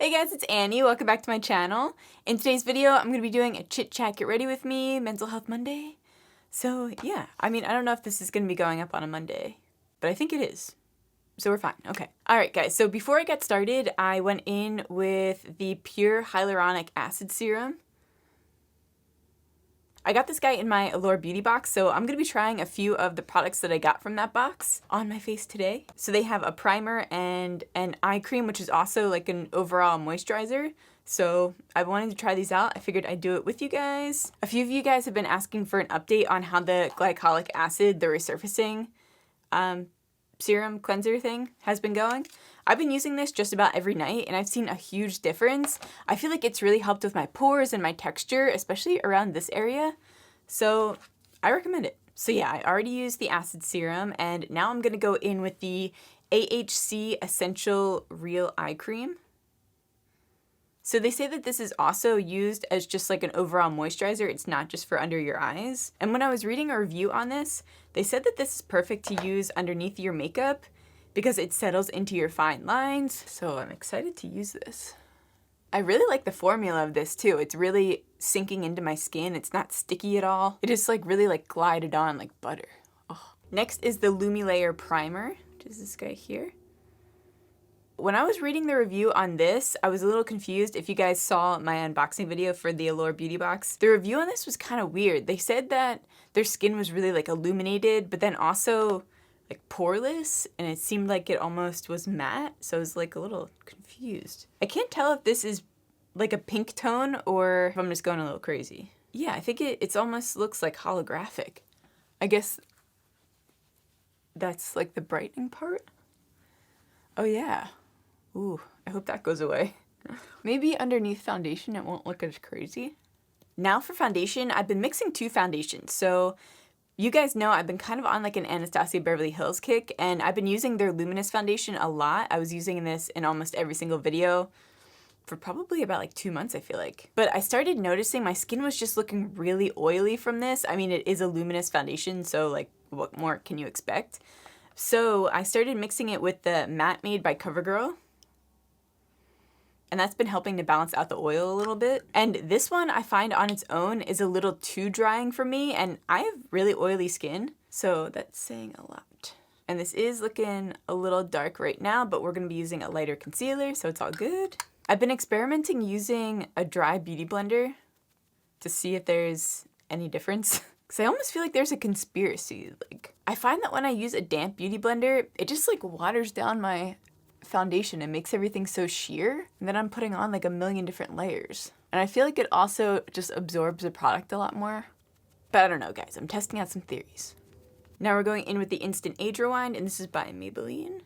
Hey guys, it's Annie. Welcome back to my channel. In today's video, I'm going to be doing a chit chat get ready with me Mental Health Monday. So yeah, I don't know if this is going to be going up on a Monday, but I think it is. So we're fine. Okay. Alright guys, so before I get started, I went in with the Pure Hyaluronic Acid Serum. I got this guy in my Allure Beauty box, so I'm going to be trying a few of the products that I got from that box on my face today. So they have a primer and an eye cream, which is also like an overall moisturizer. So I wanted to try these out. I figured I'd do it with you guys. A few of you guys have been asking for an update on how the glycolic acid, the resurfacing serum cleanser thing has been going. I've been using this just about every night and I've seen a huge difference. I feel like it's really helped with my pores and my texture, especially around this area. So I recommend it. So yeah, I already used the acid serum and now I'm going to go in with the AHC Essential Real Eye Cream. So they say that this is also used as just like an overall moisturizer. It's not just for under your eyes. And when I was reading a review on this, they said that this is perfect to use underneath your makeup because it settles into your fine lines. So I'm excited to use this. I really like the formula of this too. It's really sinking into my skin. It's not sticky at all. It is like really like glided on like butter. Oh. Next is the Lumilayer Primer, which is this guy here. When I was reading the review on this, I was a little confused. If you guys saw my unboxing video for the Allure Beauty box, the review on this was kind of weird. They said that their skin was really like illuminated, but then also like poreless, and it seemed like it almost was matte, so I was like a little confused. I can't tell if this is like a pink tone or if I'm just going a little crazy. Yeah, I think it almost looks like holographic. I guess that's like the brightening part. Oh yeah. Ooh, I hope that goes away. Maybe underneath foundation it won't look as crazy. Now for foundation, I've been mixing two foundations. So you guys know I've been kind of on like an Anastasia Beverly Hills kick, and I've been using their Luminous foundation a lot. I was using this in almost every single video for probably about like 2 months, I feel like. But I started noticing my skin was just looking really oily from this. I mean, it is a luminous foundation, so like what more can you expect? So I started mixing it with the Matte Made by CoverGirl. And that's been helping to balance out the oil a little bit. And this one I find on its own is a little too drying for me, and I have really oily skin, so that's saying a lot. And this is looking a little dark right now, but we're gonna be using a lighter concealer, so it's all good. I've been experimenting using a dry beauty blender to see if there's any difference. Because I almost feel like there's a conspiracy. Like, I find that when I use a damp beauty blender, it just like waters down my foundation and makes everything so sheer, and then I'm putting on like a million different layers. And I feel like it also just absorbs the product a lot more. But I don't know, guys. I'm testing out some theories. Now we're going in with the Instant Age Rewind, and this is by Maybelline.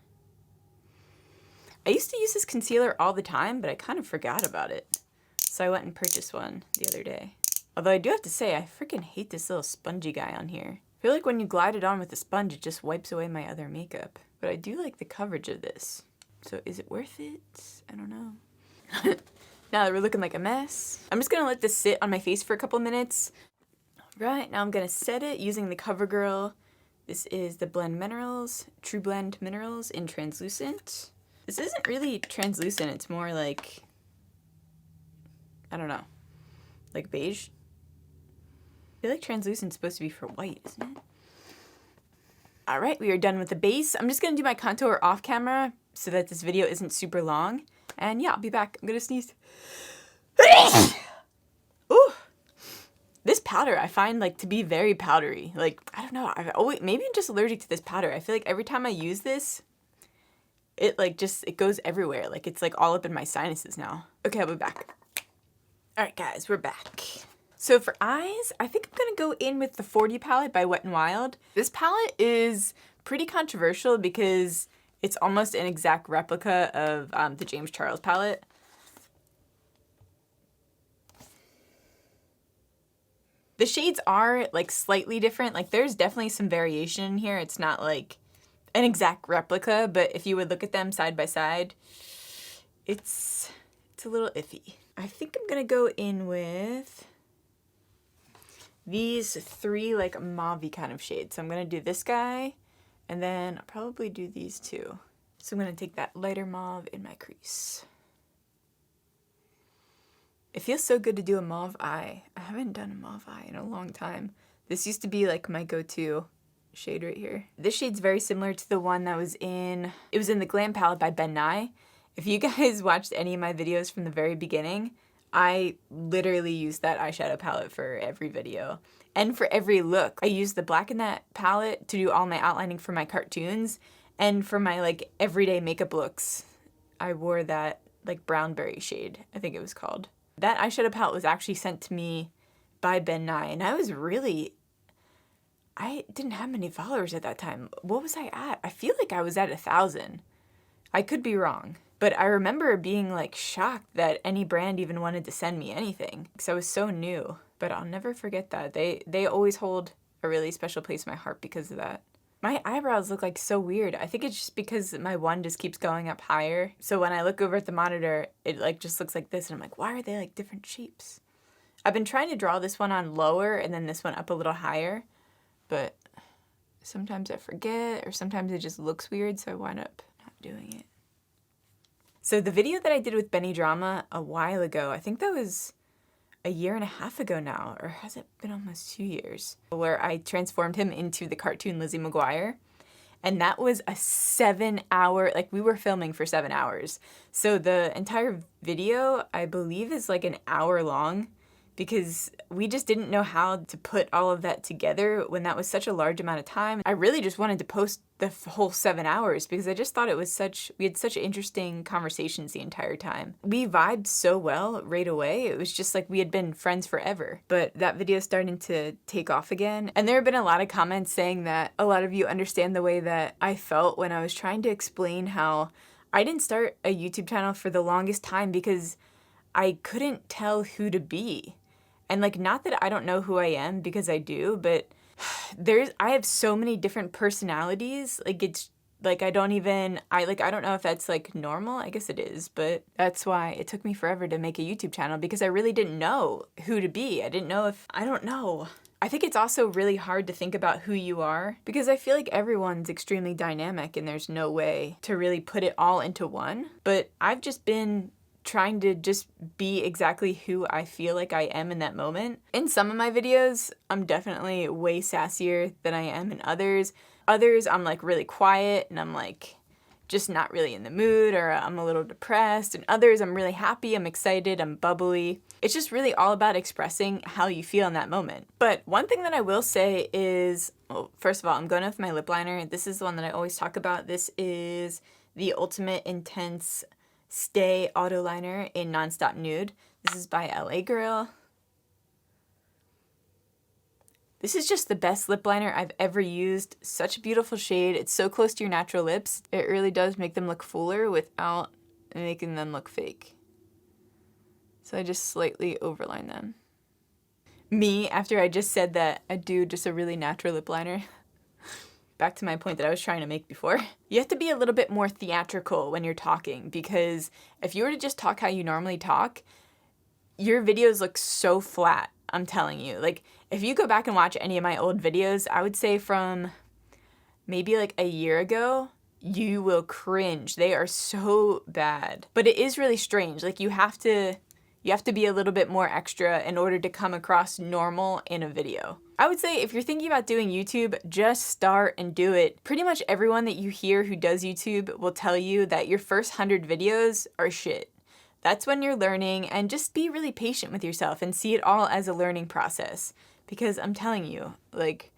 I used to use this concealer all the time, but I kind of forgot about it. So I went and purchased one the other day. Although I do have to say, I freaking hate this little spongy guy on here. I feel like when you glide it on with a sponge, it just wipes away my other makeup. But I do like the coverage of this. So is it worth it? I don't know. Now that we're looking like a mess, I'm just gonna let this sit on my face for a couple minutes. Right, now I'm gonna set it using the CoverGirl. This is the Blend Minerals, True Blend Minerals in Translucent. This isn't really translucent, it's more like, I don't know, like beige. I feel like translucent's supposed to be for white, isn't it? All right, we are done with the base. I'm just gonna do my contour off camera so that this video isn't super long. And yeah, I'll be back. I'm gonna sneeze. Ooh. This powder I find like to be very powdery. Like, I don't know, maybe I'm just allergic to this powder. I feel like every time I use this, it like it goes everywhere. Like it's like all up in my sinuses now. Okay, I'll be back. All right, guys, we're back. So for eyes, I think I'm gonna go in with the 40 palette by Wet n Wild. This palette is pretty controversial because it's almost an exact replica of the James Charles palette. The shades are like slightly different. Like there's definitely some variation in here. It's not like an exact replica, but if you would look at them side by side, it's a little iffy. I think I'm gonna go in with these three like mauve-y kind of shades. So I'm gonna do this guy, and then I'll probably do these two. So I'm gonna take that lighter mauve in my crease. It feels so good to do a mauve eye. I haven't done a mauve eye in a long time. This used to be like my go-to shade right here. This shade's very similar to the one that was in, it was in the Glam palette by Ben Nye. If you guys watched any of my videos from the very beginning, I literally used that eyeshadow palette for every video. And for every look. I used the black in that palette to do all my outlining for my cartoons. And for my like everyday makeup looks, I wore that like brownberry shade, I think it was called. That eyeshadow palette was actually sent to me by Ben Nye, and I didn't have many followers at that time. What was I at? I feel like I was at 1,000. I could be wrong. But I remember being like shocked that any brand even wanted to send me anything, because I was so new. But I'll never forget that. They always hold a really special place in my heart because of that. My eyebrows look like so weird. I think it's just because my one just keeps going up higher. So when I look over at the monitor, it like just looks like this. And I'm like, why are they like different shapes? I've been trying to draw this one on lower and then this one up a little higher. But sometimes I forget or sometimes it just looks weird. So I wind up not doing it. So the video that I did with Benny Drama a while ago, I think that was a year and a half ago now, or has it been almost 2 years, where I transformed him into the cartoon Lizzie McGuire. And that was a 7-hour, like we were filming for 7 hours. So the entire video, I believe, is like an hour long because we just didn't know how to put all of that together when that was such a large amount of time. I really just wanted to post the whole 7 hours because I just thought it was we had such interesting conversations the entire time. We vibed so well right away. It was just like we had been friends forever. But that video is starting to take off again. And there have been a lot of comments saying that a lot of you understand the way that I felt when I was trying to explain how I didn't start a YouTube channel for the longest time because I couldn't tell who to be. And like, not that I don't know who I am, because I do, but I have so many different personalities. Like it's like, I don't know if that's like normal. I guess it is, but that's why it took me forever to make a YouTube channel, because I really didn't know who to be. I don't know. I think it's also really hard to think about who you are, because I feel like everyone's extremely dynamic and there's no way to really put it all into one. But I've just been trying to just be exactly who I feel like I am in that moment. In some of my videos, I'm definitely way sassier than I am in others. Others, I'm like really quiet and I'm like just not really in the mood, or I'm a little depressed. And others, I'm really happy, I'm excited, I'm bubbly. It's just really all about expressing how you feel in that moment. But one thing that I will say is, well, first of all, I'm going with my lip liner. This is the one that I always talk about. This is the Ultimate Intense Stay Auto Liner in Nonstop Nude. This is by LA Girl. This is just the best lip liner I've ever used. Such a beautiful shade. It's so close to your natural lips. It really does make them look fuller without making them look fake. So I just slightly overline them. Me, after I just said that I do just a really natural lip liner. Back to my point that I was trying to make before. You have to be a little bit more theatrical when you're talking, because if you were to just talk how you normally talk, your videos look so flat, I'm telling you. Like, if you go back and watch any of my old videos, I would say from maybe like a year ago, you will cringe. They are so bad. But it is really strange. Like, you have to be a little bit more extra in order to come across normal in a video. I would say if you're thinking about doing YouTube, just start and do it. Pretty much everyone that you hear who does YouTube will tell you that your first 100 videos are shit. That's when you're learning, and just be really patient with yourself and see it all as a learning process. Because I'm telling you, like,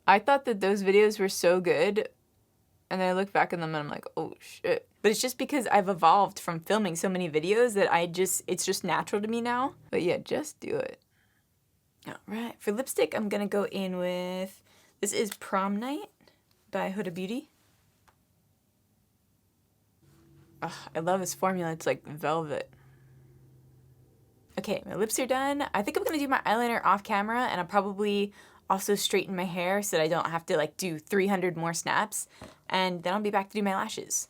I thought that those videos were so good, and I look back at them and I'm like, oh shit. But it's just because I've evolved from filming so many videos that it's just natural to me now. But yeah, just do it. All right, for lipstick, I'm gonna go in with, this is Prom Night by Huda Beauty. Oh, I love this formula, it's like velvet. Okay, my lips are done. I think I'm gonna do my eyeliner off camera, and I'll probably also straighten my hair so that I don't have to like do 300 more snaps. And then I'll be back to do my lashes.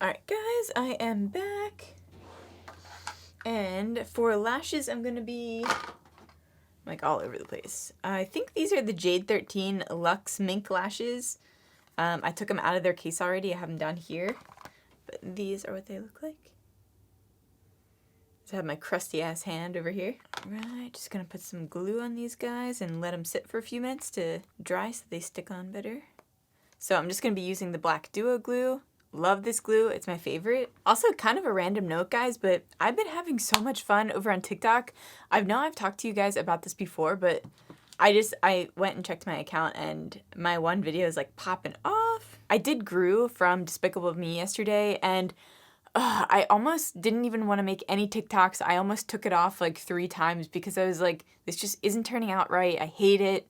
All right, guys, I am back. And for lashes, I'm gonna be like all over the place. I think these are the Jade 13 Luxe Mink lashes. I took them out of their case already. I have them down here. But these are what they look like. I have my crusty ass hand over here. Alright, just gonna put some glue on these guys and let them sit for a few minutes to dry so they stick on better. So I'm just gonna be using the black duo glue. Love this glue, it's my favorite. Also, kind of a random note, guys, but I've been having so much fun over on TikTok. I know I've talked to you guys about this before, but I went and checked my account and my one video is like popping off. I did Gru from Despicable Me yesterday, and I almost didn't even want to make any TikToks. I almost took it off like 3 times because I was like, this just isn't turning out right. I hate it.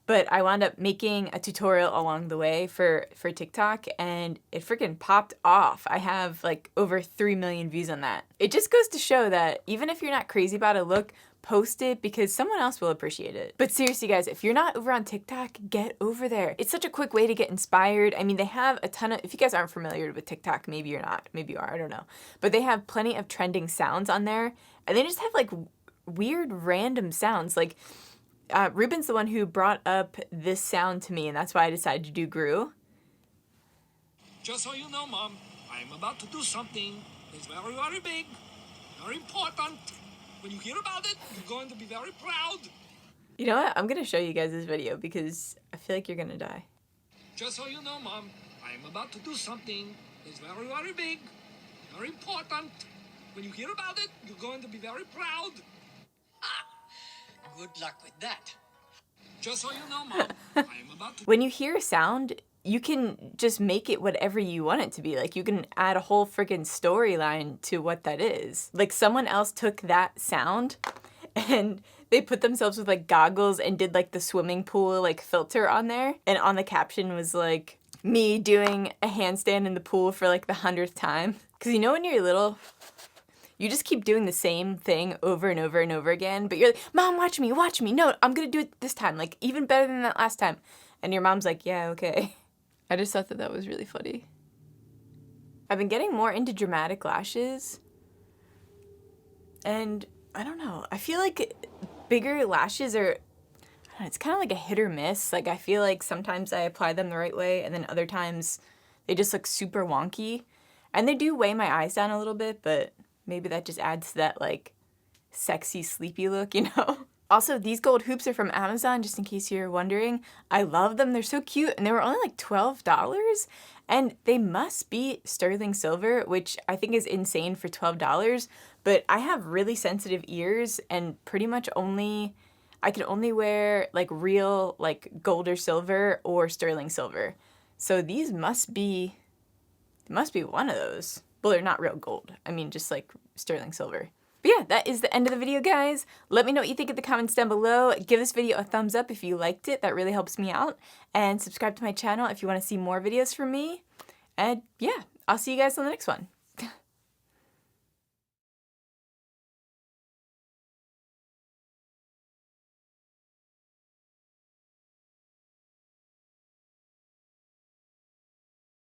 But I wound up making a tutorial along the way for TikTok, and it freaking popped off. I have like over 3 million views on that. It just goes to show that even if you're not crazy about a look, post it because someone else will appreciate it. But seriously guys, if you're not over on TikTok, get over there. It's such a quick way to get inspired. I mean, they have a ton of, if you guys aren't familiar with TikTok, maybe you're not, maybe you are, I don't know. But they have plenty of trending sounds on there, and they just have like weird random sounds. Like Ruben's the one who brought up this sound to me, and that's why I decided to do Gru. Just so you know, Mom, I'm about to do something that's very, very big, very important. When you hear about it, you're going to be very proud. You know what? I'm going to show you guys this video because I feel like you're going to die. Just so you know, Mom, I'm about to do something that's very, very big, very important. When you hear about it, you're going to be very proud. Good luck with that. Just so you know, Mom, I'm about to... When you hear a sound, you can just make it whatever you want it to be. Like, you can add a whole friggin' storyline to what that is. Like, someone else took that sound and they put themselves with like goggles and did like the swimming pool like filter on there. And on the caption was like me doing a handstand in the pool for like the 100th time. Cause you know when you're little, you just keep doing the same thing over and over and over again, but you're like, Mom, watch me. No, I'm gonna do it this time, like even better than that last time. And your mom's like, yeah, okay. I just thought that that was really funny. I've been getting more into dramatic lashes. And I don't know, I feel like bigger lashes are, I don't know, it's kind of like a hit or miss. Like I feel like sometimes I apply them the right way and then other times they just look super wonky. And they do weigh my eyes down a little bit, but maybe that just adds to that like sexy, sleepy look, you know? Also, these gold hoops are from Amazon, just in case you're wondering. I love them. They're so cute, and they were only like $12, and they must be sterling silver, which I think is insane for $12, but I have really sensitive ears, and pretty much I can only wear like real like gold or silver or sterling silver. So these must be one of those. Well, they're not real gold. I mean, just like sterling silver. But yeah, that is the end of the video, guys. Let me know what you think in the comments down below. Give this video a thumbs up if you liked it. That really helps me out. And subscribe to my channel if you want to see more videos from me. And yeah, I'll see you guys on the next one.